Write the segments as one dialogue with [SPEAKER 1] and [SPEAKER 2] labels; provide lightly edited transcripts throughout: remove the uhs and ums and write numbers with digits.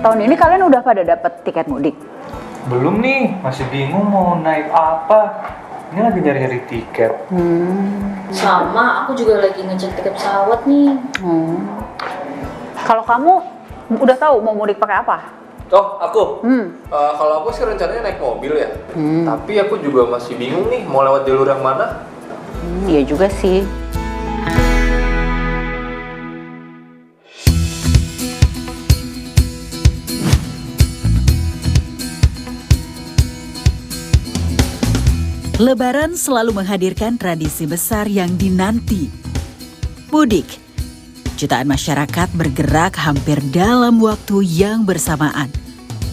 [SPEAKER 1] tahun ini kalian udah pada dapat tiket mudik?
[SPEAKER 2] Belum nih, masih bingung mau naik apa. Ini lagi nyari-nyari tiket.
[SPEAKER 3] Sama, aku juga lagi ngecek tiket pesawat nih.
[SPEAKER 1] Kalau kamu udah tahu mau mudik pakai apa?
[SPEAKER 4] Oh, aku? Kalau aku sih rencananya naik mobil ya. Tapi aku juga masih bingung nih mau lewat jalur yang mana.
[SPEAKER 1] Iya juga sih.
[SPEAKER 5] Lebaran selalu menghadirkan tradisi besar yang dinanti. Mudik. Jutaan masyarakat bergerak hampir dalam waktu yang bersamaan.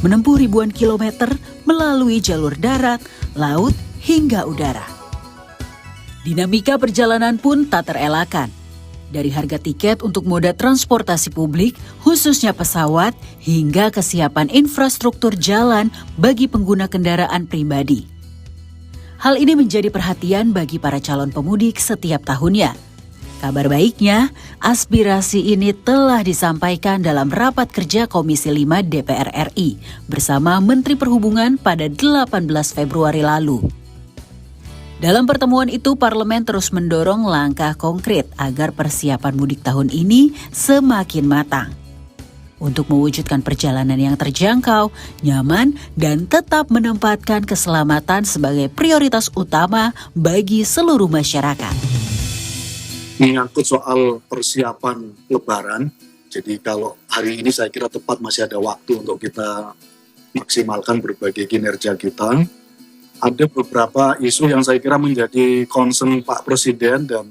[SPEAKER 5] Menempuh ribuan kilometer melalui jalur darat, laut, hingga udara. Dinamika perjalanan pun tak terelakkan. Dari harga tiket untuk moda transportasi publik, khususnya pesawat, hingga kesiapan infrastruktur jalan bagi pengguna kendaraan pribadi. Hal ini menjadi perhatian bagi para calon pemudik setiap tahunnya. Kabar baiknya, aspirasi ini telah disampaikan dalam rapat kerja Komisi 5 DPR RI bersama Menteri Perhubungan pada 18 Februari lalu. Dalam pertemuan itu, Parlemen terus mendorong langkah konkret agar persiapan mudik tahun ini semakin matang. Untuk mewujudkan perjalanan yang terjangkau, nyaman, dan tetap menempatkan keselamatan sebagai prioritas utama bagi seluruh masyarakat.
[SPEAKER 6] Menyangkut soal persiapan Lebaran, jadi kalau hari ini saya kira tepat masih ada waktu untuk kita maksimalkan berbagai kinerja kita. Ada beberapa isu yang saya kira menjadi concern Pak Presiden dan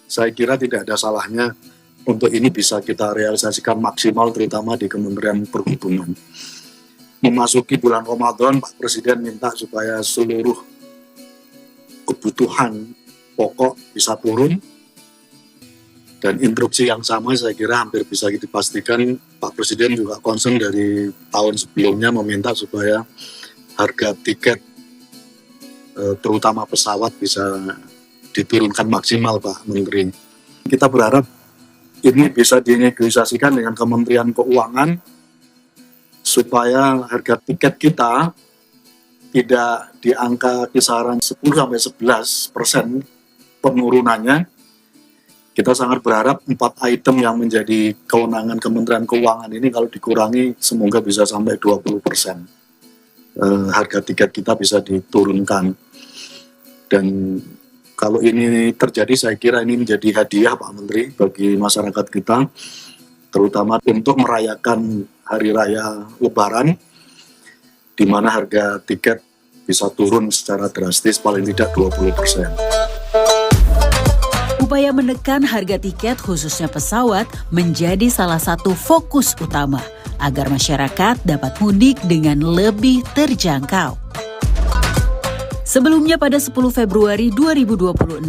[SPEAKER 6] saya kira tidak ada salahnya untuk ini bisa kita realisasikan maksimal terutama di Kementerian Perhubungan. Memasuki bulan Ramadan, Pak Presiden minta supaya seluruh kebutuhan pokok bisa turun. Dan instruksi yang sama saya kira hampir bisa dipastikan Pak Presiden juga concern dari tahun sebelumnya meminta supaya harga tiket terutama pesawat bisa diturunkan maksimal Pak Menteri. Kita berharap ini bisa dinegosiasikan dengan Kementerian Keuangan supaya harga tiket kita tidak di angka kisaran 10-11% penurunannya. Kita sangat berharap 4 item yang menjadi kewenangan Kementerian Keuangan ini kalau dikurangi semoga bisa sampai 20%. Harga tiket kita bisa diturunkan. Dan kalau ini terjadi, saya kira ini menjadi hadiah Pak Menteri bagi masyarakat kita, terutama untuk merayakan Hari Raya Lebaran, di mana harga tiket bisa turun secara drastis paling tidak 20%.
[SPEAKER 5] Upaya menekan harga tiket khususnya pesawat menjadi salah satu fokus utama agar masyarakat dapat mudik dengan lebih terjangkau. Sebelumnya pada 10 Februari 2026,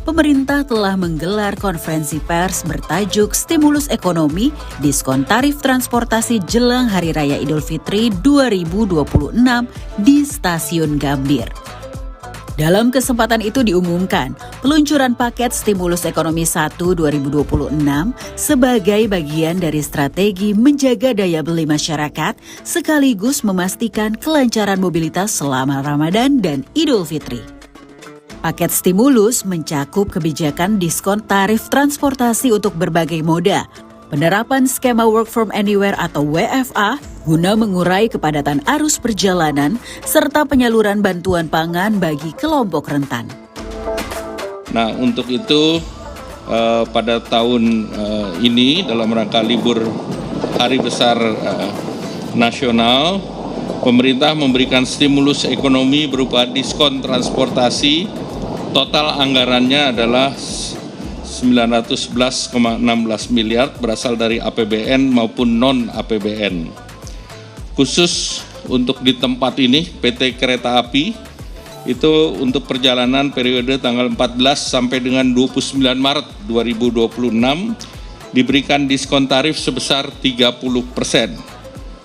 [SPEAKER 5] pemerintah telah menggelar konferensi pers bertajuk Stimulus Ekonomi, Diskon Tarif Transportasi Jelang Hari Raya Idul Fitri 2026 di Stasiun Gambir. Dalam kesempatan itu diumumkan peluncuran paket Stimulus Ekonomi 1 2026 sebagai bagian dari strategi menjaga daya beli masyarakat sekaligus memastikan kelancaran mobilitas selama Ramadan dan Idul Fitri. Paket stimulus mencakup kebijakan diskon tarif transportasi untuk berbagai moda, penerapan skema work from anywhere atau WFA guna mengurai kepadatan arus perjalanan, serta penyaluran bantuan pangan bagi kelompok rentan.
[SPEAKER 7] Nah, untuk itu pada tahun ini dalam rangka libur Hari Besar Nasional, pemerintah memberikan stimulus ekonomi berupa diskon transportasi. Total anggarannya adalah 911,16 miliar berasal dari APBN maupun non-APBN. Khusus untuk di tempat ini, PT Kereta Api itu untuk perjalanan periode tanggal 14 sampai dengan 29 Maret 2026 diberikan diskon tarif sebesar 30%.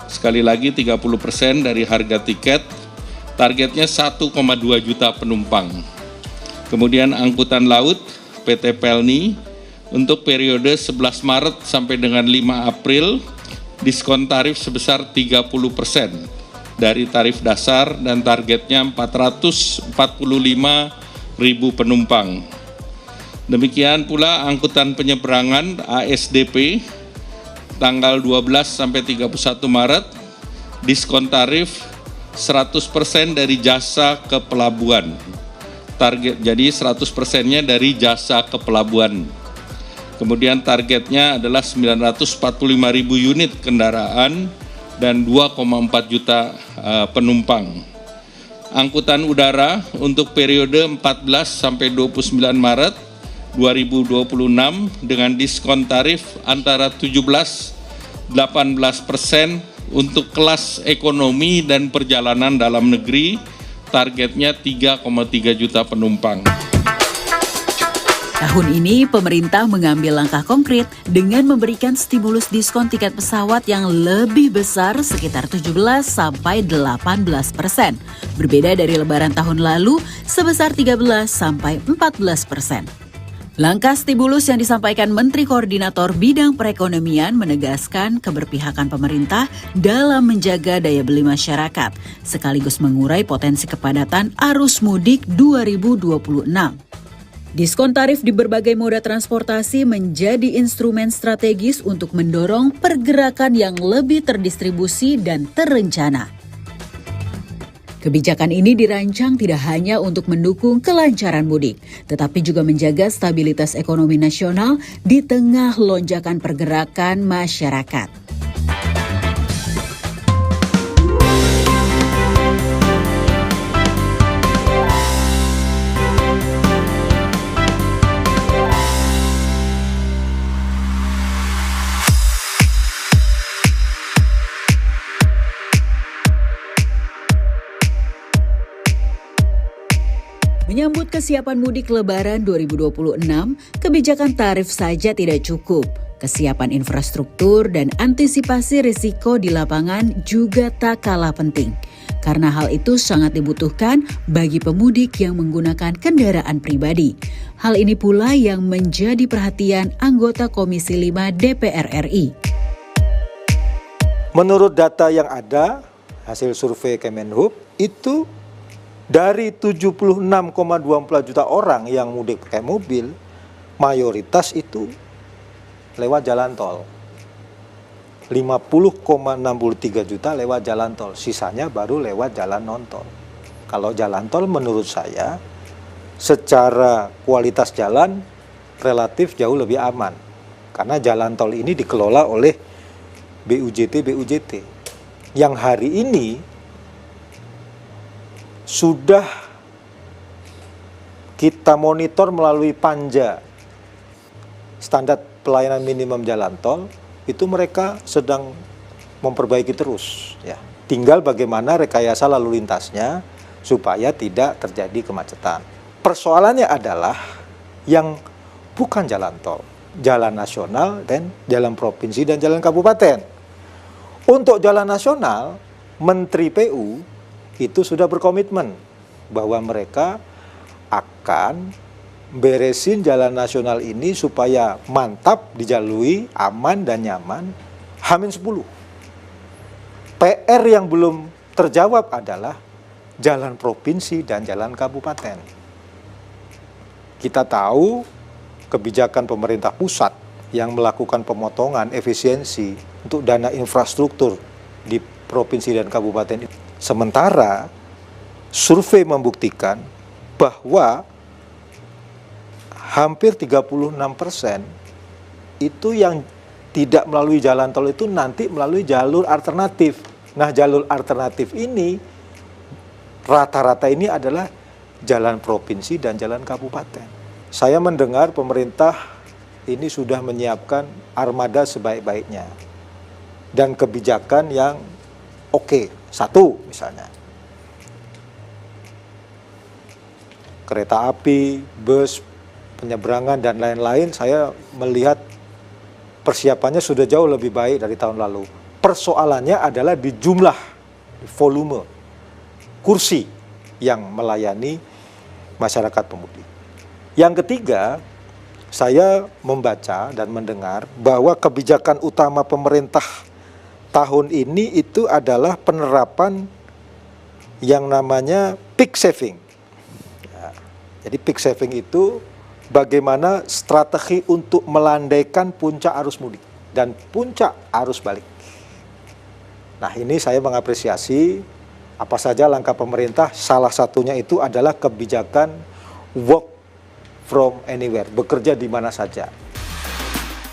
[SPEAKER 7] Sekali lagi 30% dari harga tiket, targetnya 1,2 juta penumpang. Kemudian angkutan laut, PT Pelni untuk periode 11 Maret sampai dengan 5 April diskon tarif sebesar 30% dari tarif dasar dan targetnya 445.000 penumpang. Demikian pula angkutan penyeberangan ASDP tanggal 12 sampai 31 Maret diskon tarif 100% dari jasa ke pelabuhan. Target jadi 100%-nya dari jasa ke pelabuhan. Kemudian targetnya adalah 945.000 unit kendaraan dan 2,4 juta penumpang. Angkutan udara untuk periode 14 sampai 29 Maret 2026 dengan diskon tarif antara 17-18% untuk kelas ekonomi dan perjalanan dalam negeri, targetnya 3,3 juta penumpang.
[SPEAKER 5] Tahun ini, pemerintah mengambil langkah konkret dengan memberikan stimulus diskon tiket pesawat yang lebih besar sekitar 17-18%. Berbeda dari Lebaran tahun lalu sebesar 13-14%. Langkah stimulus yang disampaikan Menteri Koordinator Bidang Perekonomian menegaskan keberpihakan pemerintah dalam menjaga daya beli masyarakat, sekaligus mengurai potensi kepadatan arus mudik 2026. Diskon tarif di berbagai moda transportasi menjadi instrumen strategis untuk mendorong pergerakan yang lebih terdistribusi dan terencana. Kebijakan ini dirancang tidak hanya untuk mendukung kelancaran mudik, tetapi juga menjaga stabilitas ekonomi nasional di tengah lonjakan pergerakan masyarakat. Menyambut kesiapan mudik Lebaran 2026, kebijakan tarif saja tidak cukup. Kesiapan infrastruktur dan antisipasi risiko di lapangan juga tak kalah penting. Karena hal itu sangat dibutuhkan bagi pemudik yang menggunakan kendaraan pribadi. Hal ini pula yang menjadi perhatian anggota Komisi 5 DPR RI.
[SPEAKER 8] Menurut data yang ada, hasil survei Kemenhub, itu dari 76,24 juta orang yang mudik pakai mobil, mayoritas itu lewat jalan tol. 50,63 juta lewat jalan tol, sisanya baru lewat jalan non-tol. Kalau jalan tol menurut saya, secara kualitas jalan relatif jauh lebih aman. Karena jalan tol ini dikelola oleh BUJT, yang hari ini sudah kita monitor melalui Panja, standar pelayanan minimum jalan tol, itu mereka sedang memperbaiki terus. Ya. Tinggal bagaimana rekayasa lalu lintasnya supaya tidak terjadi kemacetan. Persoalannya adalah yang bukan jalan tol, jalan nasional dan jalan provinsi dan jalan kabupaten. Untuk jalan nasional, Menteri PU itu sudah berkomitmen bahwa mereka akan beresin jalan nasional ini supaya mantap dilalui, aman dan nyaman, H-10. PR yang belum terjawab adalah jalan provinsi dan jalan kabupaten. Kita tahu kebijakan pemerintah pusat yang melakukan pemotongan efisiensi untuk dana infrastruktur di provinsi dan kabupaten. Sementara survei membuktikan bahwa hampir 36% itu yang tidak melalui jalan tol itu nanti melalui jalur alternatif. Nah, jalur alternatif ini rata-rata ini adalah jalan provinsi dan jalan kabupaten. Saya mendengar pemerintah ini sudah menyiapkan armada sebaik-baiknya dan kebijakan yang oke. Satu misalnya, kereta api, bus, penyeberangan dan lain-lain, saya melihat persiapannya sudah jauh lebih baik dari tahun lalu. Persoalannya adalah di jumlah, di volume kursi yang melayani masyarakat pemudik. Yang ketiga, saya membaca dan mendengar bahwa kebijakan utama pemerintah tahun ini itu adalah penerapan yang namanya peak saving. Ya, jadi peak saving itu bagaimana strategi untuk melandaikan puncak arus mudik dan puncak arus balik. Nah, ini saya mengapresiasi apa saja langkah pemerintah, salah satunya itu adalah kebijakan work from anywhere, bekerja di mana saja.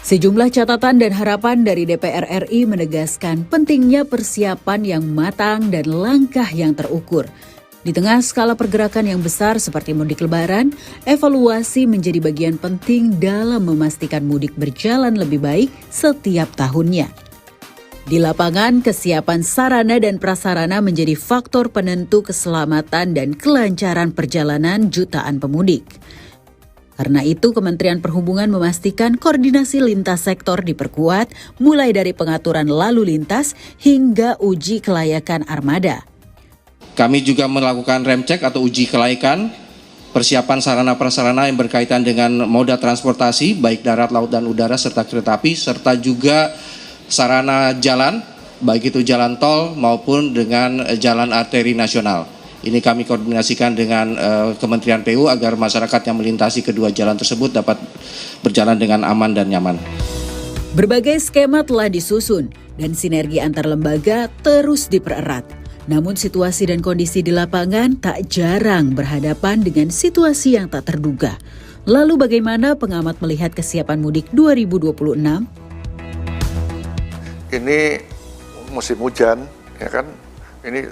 [SPEAKER 5] Sejumlah catatan dan harapan dari DPR RI menegaskan pentingnya persiapan yang matang dan langkah yang terukur. Di tengah skala pergerakan yang besar seperti mudik lebaran, evaluasi menjadi bagian penting dalam memastikan mudik berjalan lebih baik setiap tahunnya. Di lapangan, kesiapan sarana dan prasarana menjadi faktor penentu keselamatan dan kelancaran perjalanan jutaan pemudik. Karena itu, Kementerian Perhubungan memastikan koordinasi lintas sektor diperkuat, mulai dari pengaturan lalu lintas hingga uji kelayakan armada.
[SPEAKER 9] Kami juga melakukan rem cek atau uji kelaikan, persiapan sarana-prasarana yang berkaitan dengan moda transportasi, baik darat, laut, dan udara, serta kereta api, serta juga sarana jalan, baik itu jalan tol maupun dengan jalan arteri nasional. Ini kami koordinasikan dengan Kementerian PU agar masyarakat yang melintasi kedua jalan tersebut dapat berjalan dengan aman dan nyaman.
[SPEAKER 5] Berbagai skema telah disusun dan sinergi antar lembaga terus dipererat. Namun situasi dan kondisi di lapangan tak jarang berhadapan dengan situasi yang tak terduga. Lalu bagaimana pengamat melihat kesiapan mudik 2026?
[SPEAKER 10] Ini musim hujan, ya kan? Ini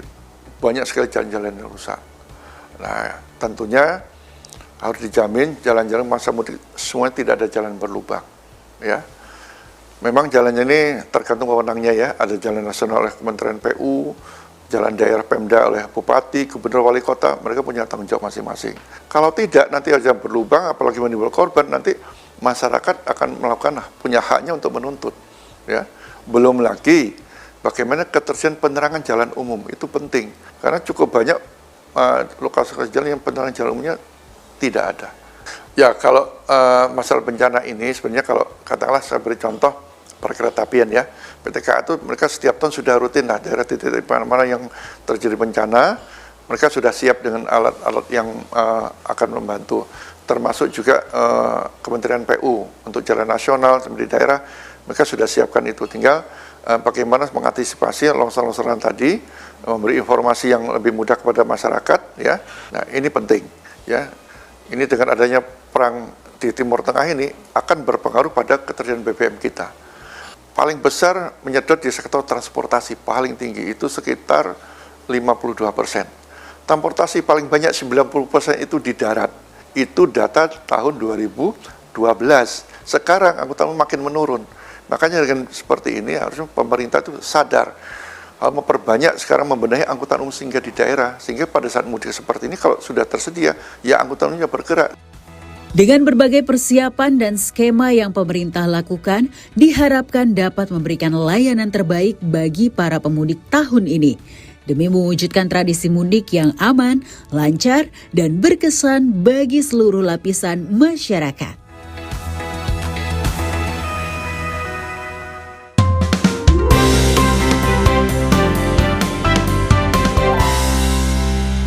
[SPEAKER 10] banyak sekali jalan-jalan yang rusak. Nah, tentunya harus dijamin jalan-jalan masa mudik semua tidak ada jalan berlubang, ya. Memang jalannya ini tergantung wewenangnya ya. Ada jalan nasional oleh Kementerian PU, jalan daerah Pemda oleh Bupati, Gubernur, Wali Kota. Mereka punya tanggung jawab masing-masing. Kalau tidak, nanti ada jalan berlubang, apalagi menimbulkan korban, nanti masyarakat akan melakukan punya haknya untuk menuntut, ya. Belum lagi bagaimana ketersediaan penerangan jalan umum, itu penting. Karena cukup banyak lokasi jalan yang penerangan jalan umumnya tidak ada. Ya, kalau masalah bencana ini sebenarnya kalau katakanlah saya beri contoh perkeretaapian ya. PTKA itu mereka setiap tahun sudah rutin lah daerah titik-titik mana yang terjadi bencana, mereka sudah siap dengan alat-alat yang akan membantu. Termasuk juga Kementerian PU untuk jalan nasional di daerah, mereka sudah siapkan itu. Tinggal bagaimana mengantisipasi longsor-longsoran tadi, memberi informasi yang lebih mudah kepada masyarakat, ya. Nah, ini penting, ya. Ini dengan adanya perang di Timur Tengah ini akan berpengaruh pada ketersediaan BBM kita. Paling besar menyedot di sektor transportasi, paling tinggi itu sekitar 52%. Transportasi paling banyak 90% itu di darat. Itu data tahun 2012. Sekarang angkutan umum makin menurun. Makanya dengan seperti ini harusnya pemerintah itu sadar memperbanyak sekarang membenahi angkutan umum sehingga di daerah, sehingga pada saat mudik seperti ini kalau sudah tersedia ya angkutan umumnya bergerak.
[SPEAKER 5] Dengan berbagai persiapan dan skema yang pemerintah lakukan, diharapkan dapat memberikan layanan terbaik bagi para pemudik tahun ini demi mewujudkan tradisi mudik yang aman, lancar, dan berkesan bagi seluruh lapisan masyarakat.